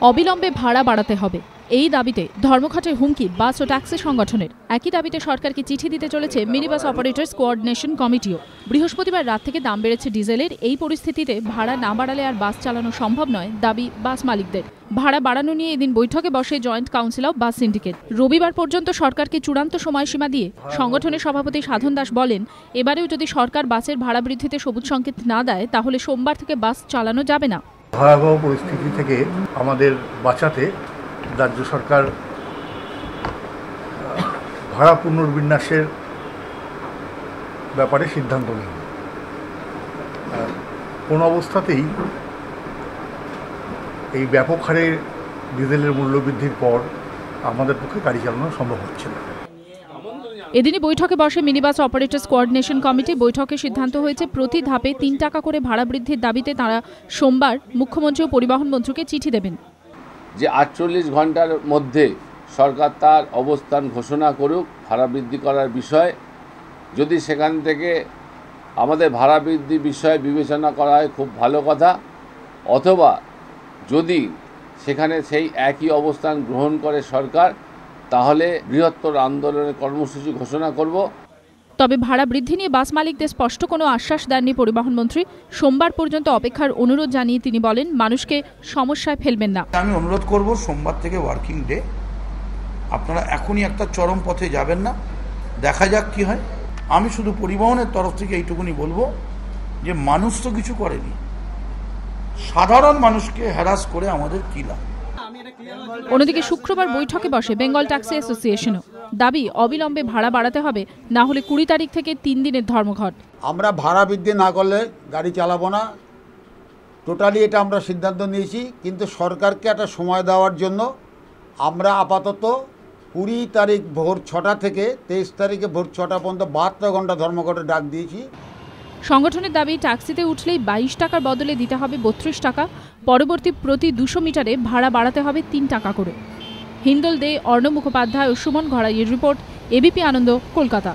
অবিলম্বে ভাড়া বাড়াতে হবে, এই দাবিতে ধর্মঘটের হুমকি বাস ও ট্যাক্সি সংগঠনের। একই দাবিতে সরকারকে চিঠি দিতে চলেছে মিনি বাস অপারেটর্স কোঅর্ডিনেশন কমিটিও। বৃহস্পতিবার রাত থেকে দাম বেড়েছে ডিজেলের। এই পরিস্থিতিতে ভাড়া না বাড়ালে আর বাস চালানো সম্ভব নয়, দাবি বাস মালিকদের। ভাড়া বাড়ানো নিয়ে এদিন বৈঠকে বসে joint council of bus syndicate. রবিবার পর্যন্ত সরকারকে চূড়ান্ত সময়সীমা দিয়ে সংগঠনের সভাপতি সাধন দাস বলেন, এবারেও যদি সরকার বাসের ভাড়া বৃদ্ধিতে সবুজ সংকেত না দেয় তাহলে সোমবার থেকে বাস চালানো যাবে না। ভয়াবহ পরিস্থিতি থেকে আমাদের বাঁচাতে রাজ্য সরকার ভাড়া পুনর্বিন্যাসের ব্যাপারে সিদ্ধান্ত নেন। কোনো অবস্থাতেই এই ব্যাপক হারে ডিজেলের মূল্যবৃদ্ধির পর আমাদের পক্ষে গাড়ি চালানো সম্ভব হচ্ছে না। এদিনই বৈঠকে বসে mini bus operators coordination committee. বৈঠকে সিদ্ধান্ত হয়েছে প্রতি ধাপে ৩ টাকা করে ভাড়া বৃদ্ধির দাবিতে তারা সোমবার মুখ্যমন্ত্রী ও পরিবহন মন্ত্রীকে চিঠি দেবেন। যে 48 ঘন্টার মধ্যে সরকার তার অবস্থান ঘোষণা করুক ভাড়া বৃদ্ধি করার বিষয়। যদি সেখান থেকে আমাদের ভাড়া বৃদ্ধি বিষয় বিবেচনা করা হয় খুব ভালো কথা, অথবা যদি সেখানে সেই একই অবস্থান গ্রহণ করে সরকার, তাহলে বৃহত্তর আন্দোলনের কর্মসূচি ঘোষণা করব। তবে ভাড়া বৃদ্ধি নিয়ে বাস মালিকদের স্পষ্ট কোনো আশ্বাস দেননি পরিবহন মন্ত্রী। সোমবার পর্যন্ত অপেক্ষার অনুরোধ জানিয়ে তিনি বলেন, মানুষকে সমস্যায় ফেলবেন না। আমি অনুরোধ করব, সোমবার থেকে ওয়ার্কিং ডে, আপনারা এখনই একটা চরম পথে যাবেন না, দেখা যাক কি হয়। আমি শুধু পরিবহনের তরফ থেকে এইটুকুনি বলবো যে মানুষ তো কিছু করেনি, সাধারণ মানুষকে হ্যারাস করে আমাদের কি লাভ। অন্যদিকে শুক্রবার বৈঠকে বসে বেঙ্গল ট্যাক্সি অ্যাসোসিয়েশনও। দাবি অবিলম্বে ভাড়া বাড়াতে হবে, না হলে 20 তারিখ থেকে 3 দিনের ধর্মঘট। আমরা ভাড়া বৃদ্ধি না করলে গাড়ি চালাবো না, টোটালি এটা আমরা সিদ্ধান্ত নিয়েছি। কিন্তু সরকারকে একটা সময় দেওয়ার জন্য আমরা আপাতত 20 তারিখ ভোর 6টা থেকে 23 তারিখে ভোর 6টা পর্যন্ত 72 ঘন্টা ধর্মঘটের ডাক দিয়েছি। সংগঠনের দাবি, ট্যাক্সিতে উঠলেই 22 টাকার বদলে দিতে হবে 32 টাকা। পরবর্তী প্রতি 200 মিটারে ভাড়া বাড়াতে হবে 3 টাকা করে। হিন্দল দে, অর্ণব মুখোপাধ্যায় ও সুমন ঘড়াইয়ের রিপোর্ট, এবিপি আনন্দ, কলকাতা।